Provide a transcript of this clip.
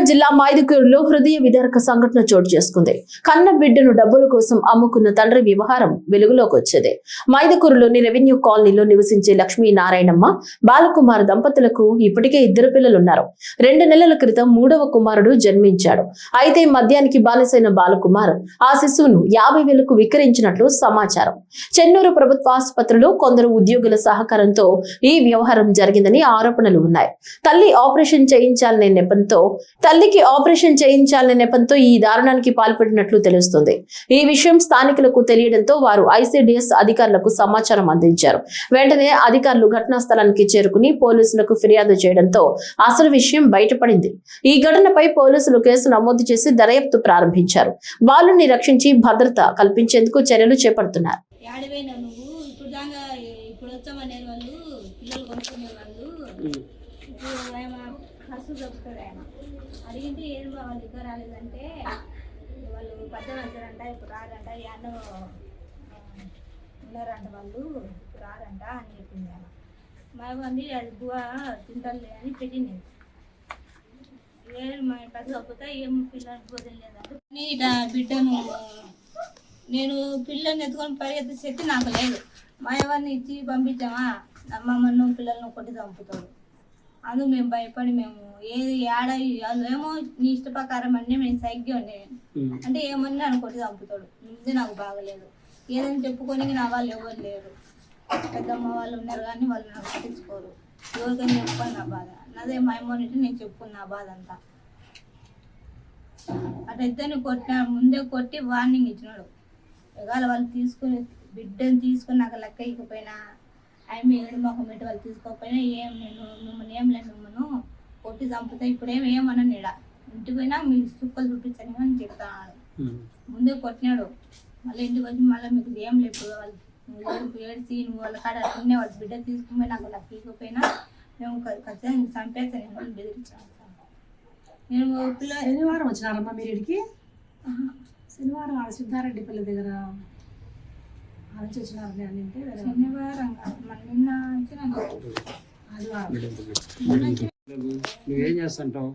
జిల్లా మైదుకూరులో హృదయ విదారక సంఘటన చోటు చేసుకుంది. కన్న బిడ్డను డబ్బుల కోసం అమ్ముకున్న తండ్రి వ్యవహారం వెలుగులోకి వచ్చింది. మైదుకూరులోని రెవెన్యూ కాలనీలో నివసించే లక్ష్మీ నారాయణమ్మ బాలకుమార్ దంపతులకు ఇప్పటికే 2 పిల్లలున్నారు. 2 నెలల క్రితం 3వ కుమారుడు జన్మించాడు. అయితే మద్యానికి బానిసైన బాలకుమార్ ఆ శిశువును 50,000కు విక్రయించినట్లు సమాచారం. చెన్నూరు ప్రభుత్వ ఆసుపత్రిలో కొందరు ఉద్యోగుల సహకారంతో ఈ వ్యవహారం జరిగిందని ఆరోపణలు ఉన్నాయి. తల్లికి ఆపరేషన్ చేయించాలనే నెపంతో ఈ దారుణానికి పాల్పడినట్లు తెలుస్తుంది. ఈ విషయం స్థానికులకు తెలియడంతో వారు ఐసిడిఎస్ అధికారులకు సమాచారం అందించారు. వెంటనే అధికారులు ఘటనా స్థలానికి చేరుకుని పోలీసులకు ఫిర్యాదు చేయడంతో అసలు విషయం బయటపడింది. ఈ ఘటనపై పోలీసులు కేసు నమోదు చేసి దర్యాప్తు ప్రారంభించారు. బాలుని రక్షించి భద్రత కల్పించేందుకు చర్యలు చేపడుతున్నారు. అడిగింటే ఏం వాళ్ళు ఇక్కడ రాలేదంటే వాళ్ళు పద్దెన వచ్చారంట, ఇప్పుడు రారంట, యాడో ఉన్నారంట, వాళ్ళు ఇప్పుడు రారంట అని చెప్పింది. మా మంది అది బువ్వ తింటారులే అని పెట్టింది. మా పది కాకపోతే ఏం పిల్లలకి పోతుంది లేదంటే ఇట్లా బిడ్డను నేను పిల్లల్ని ఎత్తుకొని పరిగెత్తి శక్తి నాకు లేదు. మా ఎవరిని ఇచ్చి పంపించామా మమ్మల్ని పిల్లల్ని కొట్టి చంపుతాడు. అందుకు మేము భయపడి మేము ఏది ఏమో నీ ఇష్ట ప్రకారం అంటే మేము సైగ్గా ఉండేది అంటే ఏమన్నా నన్ను కొట్టి చంపుతాడు. ముందే నాకు బాగలేదు, ఏదైనా చెప్పుకొని నా వాళ్ళు ఎవరు లేరు. పెద్దమ్మ వాళ్ళు ఉన్నారు కానీ వాళ్ళు నాకు పట్టించుకోరు. ఎవరికైనా చెప్పుకొని నా బాధ నాదే మైమోనిటీ నేను చెప్పుకున్న నా బాధ అంతా. అట్లా ఇద్దరిని ముందే కొట్టి వార్నింగ్ ఇచ్చినాడు. ఇవాళ వాళ్ళు తీసుకుని బిడ్డను తీసుకుని నాకు లెక్క ఇకపోయినా ఆమె ఏడు మొహం పెట్టి వాళ్ళు తీసుకోకపోయినా ఏం నేను మిమ్మల్ని ఏం లేదు, మిమ్మల్ని కొట్టి చంపుతా ఇప్పుడేమన్నా నీడ ఇంటికి పోయినా మీ సుక్కలు చూపించని అని చెప్తాను. ముందే కొట్టినాడు. మళ్ళీ ఇంటికి వచ్చి మళ్ళీ మీకు ఏం లేదు వాళ్ళు ఏడ్చి నువ్వు వాళ్ళ కాడ అట్లనే వాళ్ళ బిడ్డ తీసుకుపోయి నాకు లెక్క ఇకపోయినా మేము ఖచ్చితంగా చంపేస్తాను నేను బెదిరించాను. నేను శనివారం వచ్చినారమ్మా మీరు ఇక్కడికి? శనివారం ఆడ సిద్ధారెడ్డి పల్లె దగ్గర శనివారం నిన్న నువ్వేం చేస్తుంటావు?